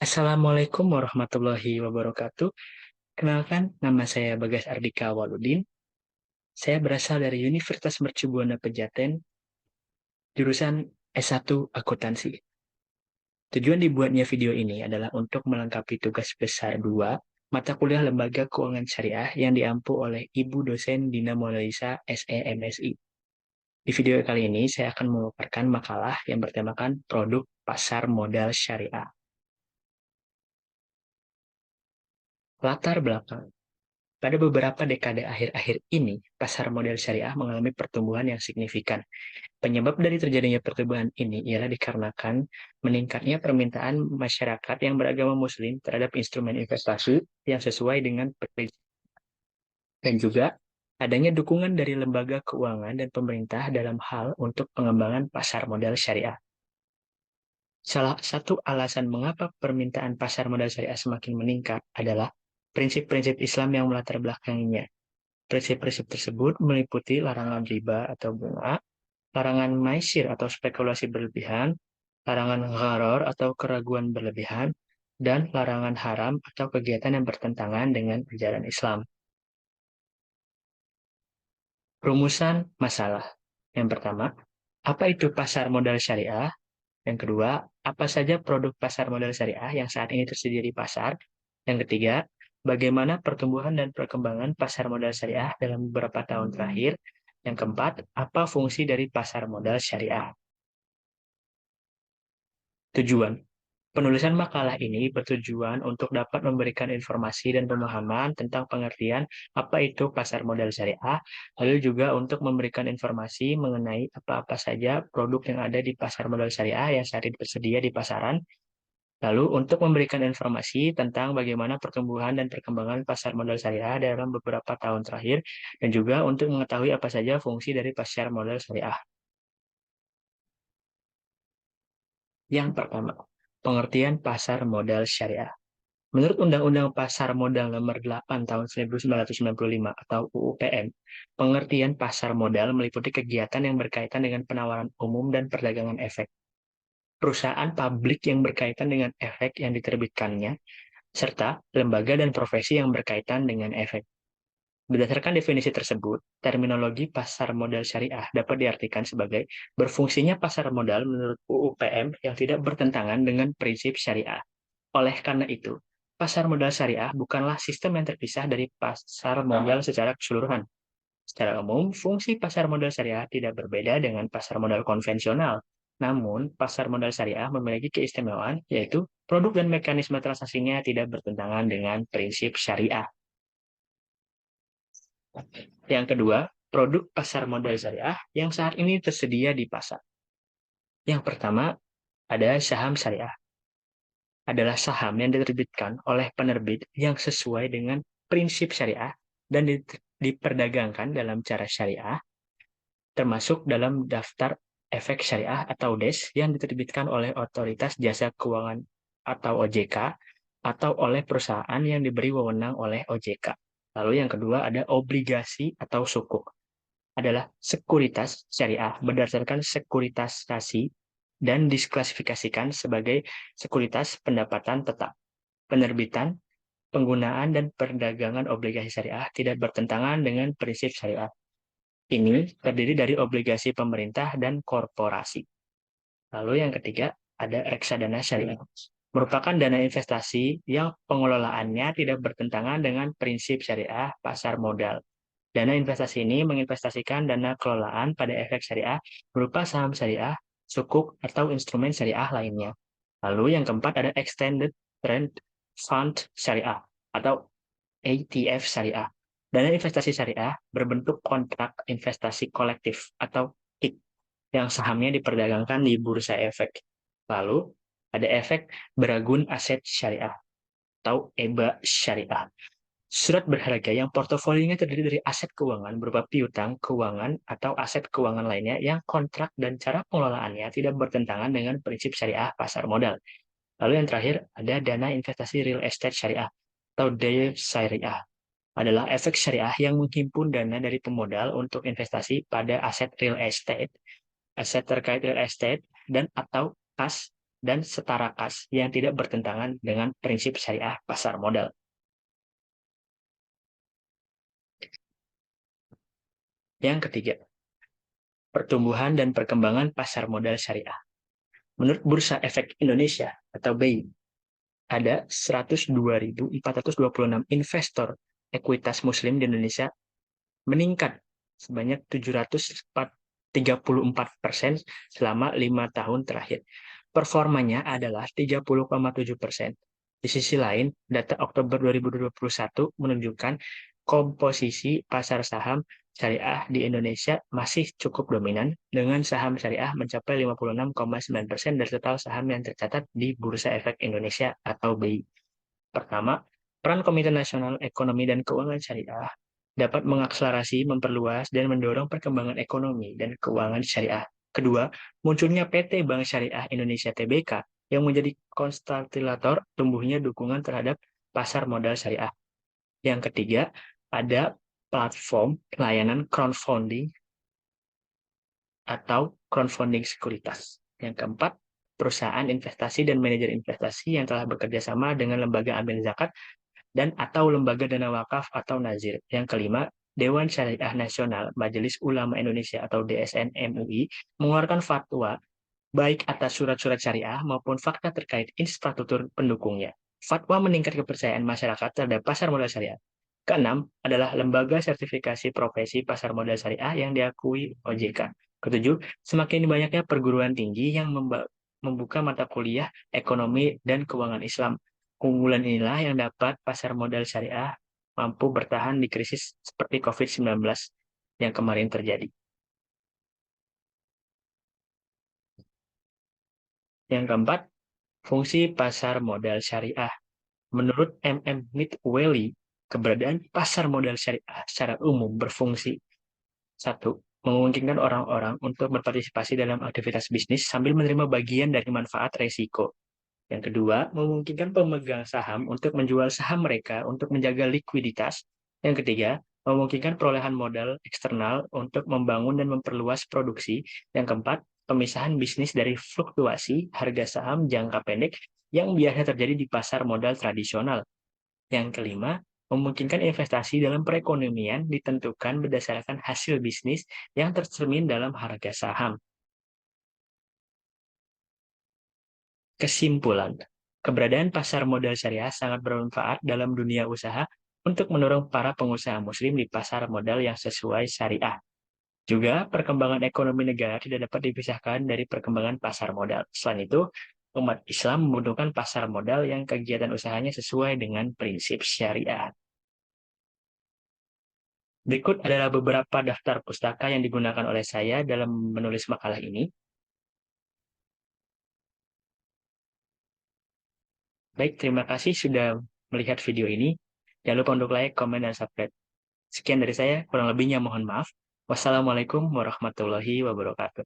Assalamualaikum warahmatullahi wabarakatuh. Kenalkan, nama saya Bagas Ardika Waludin. Saya berasal dari Universitas Mercubuana Pejaten, jurusan S1 Akuntansi. Tujuan dibuatnya video ini adalah untuk melengkapi tugas besar 2 mata kuliah Lembaga Keuangan Syariah yang diampu oleh Ibu dosen Dina Maulisa SEMSI. Di video kali ini, saya akan memaparkan makalah yang bertemakan produk pasar modal syariah. Latar belakang. Pada beberapa dekade akhir-akhir ini, pasar modal syariah mengalami pertumbuhan yang signifikan. Penyebab dari terjadinya pertumbuhan ini ialah dikarenakan meningkatnya permintaan masyarakat yang beragama Muslim terhadap instrumen investasi yang sesuai dengan prinsip, dan juga adanya dukungan dari lembaga keuangan dan pemerintah dalam hal untuk pengembangan pasar modal syariah. Salah satu alasan mengapa permintaan pasar modal syariah semakin meningkat adalah prinsip-prinsip Islam yang melatar belakanginya. Prinsip-prinsip tersebut meliputi larangan riba atau bunga, larangan maisir atau spekulasi berlebihan, larangan gharar atau keraguan berlebihan, dan larangan haram atau kegiatan yang bertentangan dengan ajaran Islam. Rumusan masalah. Yang pertama, apa itu pasar modal syariah? Yang kedua, apa saja produk pasar modal syariah yang saat ini tersedia di pasar? Yang ketiga, bagaimana pertumbuhan dan perkembangan pasar modal syariah dalam beberapa tahun terakhir? Yang keempat, apa fungsi dari pasar modal syariah? Tujuan. Penulisan makalah ini bertujuan untuk dapat memberikan informasi dan pemahaman tentang pengertian apa itu pasar modal syariah, lalu juga untuk memberikan informasi mengenai apa-apa saja produk yang ada di pasar modal syariah yang saat ini tersedia di pasaran. Lalu untuk memberikan informasi tentang bagaimana pertumbuhan dan perkembangan pasar modal syariah dalam beberapa tahun terakhir, dan juga untuk mengetahui apa saja fungsi dari pasar modal syariah. Yang pertama, pengertian pasar modal syariah. Menurut Undang-Undang Pasar Modal Nomor 8 Tahun 1995 atau UU PM, pengertian pasar modal meliputi kegiatan yang berkaitan dengan penawaran umum dan perdagangan efek. Perusahaan publik yang berkaitan dengan efek yang diterbitkannya, serta lembaga dan profesi yang berkaitan dengan efek. Berdasarkan definisi tersebut, terminologi pasar modal syariah dapat diartikan sebagai berfungsinya pasar modal menurut UU PM yang tidak bertentangan dengan prinsip syariah. Oleh karena itu, pasar modal syariah bukanlah sistem yang terpisah dari pasar modal secara keseluruhan. Secara umum, fungsi pasar modal syariah tidak berbeda dengan pasar modal konvensional. Namun, pasar modal syariah memiliki keistimewaan, yaitu produk dan mekanisme transaksinya tidak bertentangan dengan prinsip syariah. Yang kedua, produk pasar modal syariah yang saat ini tersedia di pasar. Yang pertama, ada saham syariah. Adalah saham yang diterbitkan oleh penerbit yang sesuai dengan prinsip syariah dan diperdagangkan dalam cara syariah, termasuk dalam daftar efek syariah atau DES yang diterbitkan oleh Otoritas Jasa Keuangan atau OJK atau oleh perusahaan yang diberi wewenang oleh OJK. Lalu yang kedua ada obligasi atau sukuk. Adalah sekuritas syariah berdasarkan sekuritisasi dan disklasifikasikan sebagai sekuritas pendapatan tetap. Penerbitan, penggunaan, dan perdagangan obligasi syariah tidak bertentangan dengan prinsip syariah. Ini terdiri dari obligasi pemerintah dan korporasi. Lalu yang ketiga, ada reksadana syariah. Merupakan dana investasi yang pengelolaannya tidak bertentangan dengan prinsip syariah pasar modal. Dana investasi ini menginvestasikan dana kelolaan pada efek syariah berupa saham syariah, sukuk, atau instrumen syariah lainnya. Lalu yang keempat ada Extended Trend Fund Syariah atau ETF Syariah. Dana investasi syariah berbentuk kontrak investasi kolektif atau KIK yang sahamnya diperdagangkan di bursa efek. Lalu ada efek beragun aset syariah atau EBA syariah. Surat berharga yang portofolinya terdiri dari aset keuangan berupa piutang keuangan atau aset keuangan lainnya yang kontrak dan cara pengelolaannya tidak bertentangan dengan prinsip syariah pasar modal. Lalu yang terakhir ada dana investasi real estate syariah atau DAY syariah. Adalah efek syariah yang menghimpun dana dari pemodal untuk investasi pada aset real estate, aset terkait real estate, dan atau kas dan setara kas yang tidak bertentangan dengan prinsip syariah pasar modal. Yang ketiga, pertumbuhan dan perkembangan pasar modal syariah. Menurut Bursa Efek Indonesia atau BEI, ada 102.426 investor ekuitas muslim di Indonesia meningkat sebanyak 734% selama 5 tahun terakhir. Performanya adalah 30,7%. Di sisi lain, data Oktober 2021 menunjukkan komposisi pasar saham syariah di Indonesia masih cukup dominan, dengan saham syariah mencapai 56,9% dari total saham yang tercatat di Bursa Efek Indonesia atau BEI. Pertama, peran Komite Nasional Ekonomi dan Keuangan Syariah dapat mengakselerasi, memperluas, dan mendorong perkembangan ekonomi dan keuangan syariah. Kedua, munculnya PT Bank Syariah Indonesia Tbk yang menjadi konstelator tumbuhnya dukungan terhadap pasar modal syariah. Yang ketiga, ada platform layanan crowdfunding atau crowdfunding sekuritas. Yang keempat, perusahaan investasi dan manajer investasi yang telah bekerja sama dengan lembaga amil zakat dan atau lembaga dana wakaf atau nazir. Yang kelima, Dewan Syariah Nasional Majelis Ulama Indonesia atau DSN MUI mengeluarkan fatwa baik atas surat-surat syariah maupun fakta terkait infrastruktur pendukungnya. Fatwa meningkat kepercayaan masyarakat terhadap pasar modal syariah. Keenam adalah lembaga sertifikasi profesi pasar modal syariah yang diakui OJK. Ketujuh, semakin banyaknya perguruan tinggi yang membuka mata kuliah ekonomi dan keuangan Islam. Keunggulan inilah yang dapat pasar modal syariah mampu bertahan di krisis seperti COVID-19 yang kemarin terjadi. Yang keempat, fungsi pasar modal syariah. Menurut Midwelly, keberadaan pasar modal syariah secara umum berfungsi: satu, memungkinkan orang-orang untuk berpartisipasi dalam aktivitas bisnis sambil menerima bagian dari manfaat resiko. Yang kedua, memungkinkan pemegang saham untuk menjual saham mereka untuk menjaga likuiditas. Yang ketiga, memungkinkan perolehan modal eksternal untuk membangun dan memperluas produksi. Yang keempat, pemisahan bisnis dari fluktuasi harga saham jangka pendek yang biasa terjadi di pasar modal tradisional. Yang kelima, memungkinkan investasi dalam perekonomian ditentukan berdasarkan hasil bisnis yang tercermin dalam harga saham. Kesimpulan, keberadaan pasar modal syariah sangat bermanfaat dalam dunia usaha untuk mendorong para pengusaha muslim di pasar modal yang sesuai syariah. Juga, perkembangan ekonomi negara tidak dapat dipisahkan dari perkembangan pasar modal. Selain itu, umat Islam membutuhkan pasar modal yang kegiatan usahanya sesuai dengan prinsip syariah. Berikut adalah beberapa daftar pustaka yang digunakan oleh saya dalam menulis makalah ini. Baik, terima kasih sudah melihat video ini. Jangan lupa untuk like, komen, dan subscribe. Sekian dari saya, kurang lebihnya mohon maaf. Wassalamualaikum warahmatullahi wabarakatuh.